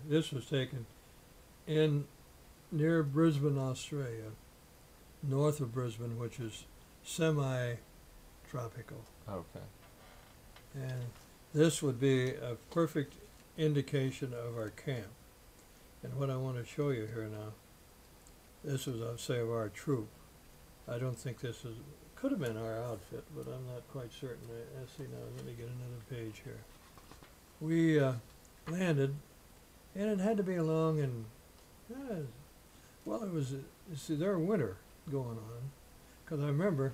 This was taken in near Brisbane, Australia, north of Brisbane, which is semi-tropical. Okay. And this would be a perfect indication of our camp. And what I want to show you here now, this was, I'll say, of our troop. I don't think this is, could have been our outfit, but I'm not quite certain. Let's see now, let me get another page here. We landed, and it had to be along in, well, it was, you see, there winter going on, because I remember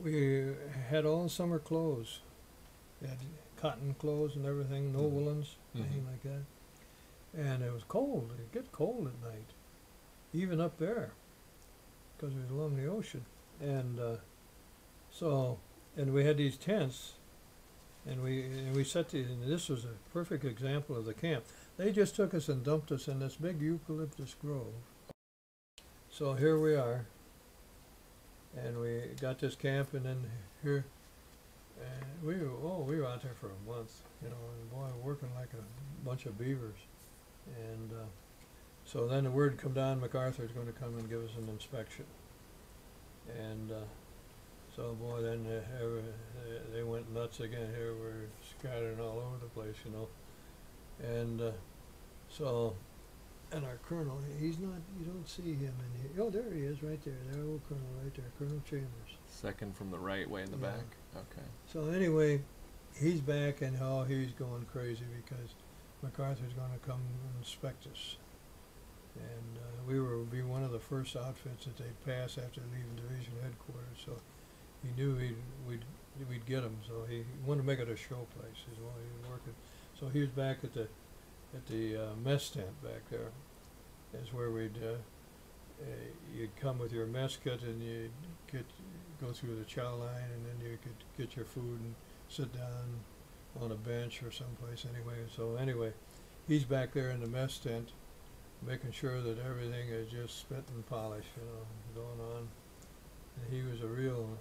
we had all summer clothes. We had cotton clothes and everything, no woolens, anything like that. And it was cold. It get cold at night, even up there, because it was along the ocean. And and we had these tents, and we set these. And this was a perfect example of the camp. They just took us and dumped us in this big eucalyptus grove. So here we are, and we got this camp, and then here. And we were out there for a month, you know, and boy, working like a bunch of beavers. And so then the word come down, MacArthur is going to come and give us an inspection. And so boy, then they went nuts again. Here we're scattering all over the place, you know. And and our colonel, he's not, you don't see him in here. Oh, there he is, right there, their old colonel right there, Colonel Chambers. Second from the right, way in the back. Okay. So anyway, he's back, and he's going crazy because MacArthur's going to come and inspect us. And we would be one of the first outfits that they'd pass after leaving division headquarters. So he knew we'd get him. So he wanted to make it a show place is while he was working. So he was back at the mess tent back there. Is where we'd you'd come with your mess kit, and you'd go through the chow line, and then you could get your food and sit down on a bench or someplace anyway. So anyway, he's back there in the mess tent, making sure that everything is just spit and polish, you know, going on. And he was a real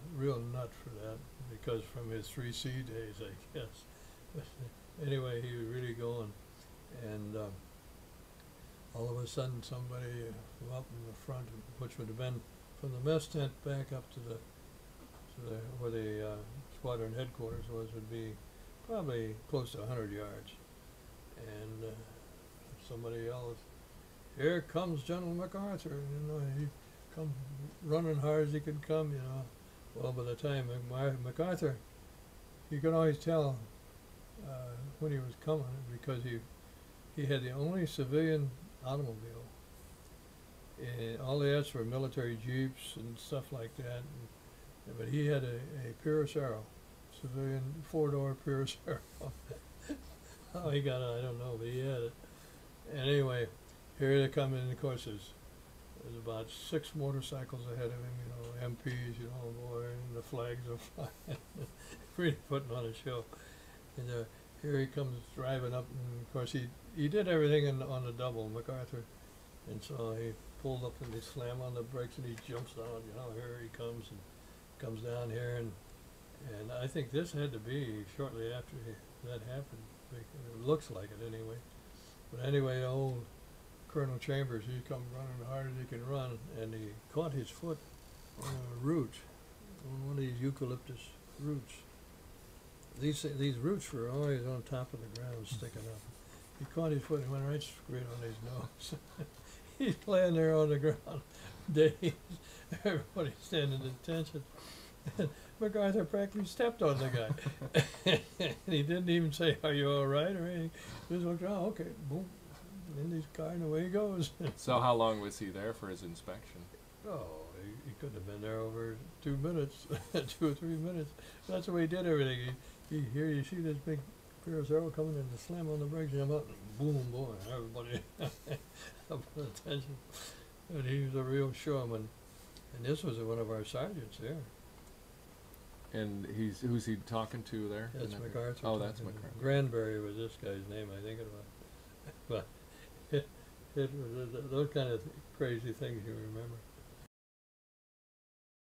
nut for that, because from his 3C days, I guess. But anyway, he was really going, and all of a sudden somebody up in the front, which would have been from the mess tent back up to the where the squadron headquarters was, would be probably close to 100 yards. And somebody yelled, "Here comes General MacArthur!" And, you know, he come running hard as he could come, you know. Well, by the time MacArthur, you could always tell when he was coming, because he had the only civilian automobile. And all they asked for military jeeps and stuff like that. But he had a Purus Arrow, civilian 4-door Purus Arrow. How he got it, I don't know, but he had it. And anyway, here they come in. Of course, there's about 6 motorcycles ahead of him, you know, MPs, you know, boy, and the flags are flying. Really putting on a show. And here he comes driving up, and of course he did everything on the double, MacArthur. And so he pulled up and he slammed on the brakes, and he jumps down, you know, here he comes, and comes down here, and I think this had to be shortly after that happened. It looks like it anyway. But anyway, old Colonel Chambers, he come running hard as he can run, and he caught his foot on a root, on one of these eucalyptus roots. These roots were always on top of the ground, sticking up. He caught his foot and went right straight on his nose. He's laying there on the ground, dazed. Everybody standing at attention. And MacArthur practically stepped on the guy. And he didn't even say, "Are you all right?" or anything. Just looked around, okay, boom, in his car, and away he goes. So how long was he there for his inspection? Oh, he couldn't have been there over 2 minutes, 2 or 3 minutes. That's the way he did everything. Here you see this big Purus Arrow coming in, and slam on the brakes, jump up, and boom, boy, everybody up on attention. And he was a real showman. And this was one of our sergeants there. And who's he talking to there? That's MacArthur. Oh, that's MacArthur. Granbury was this guy's name, I think it was. But it was those kind of crazy things you remember.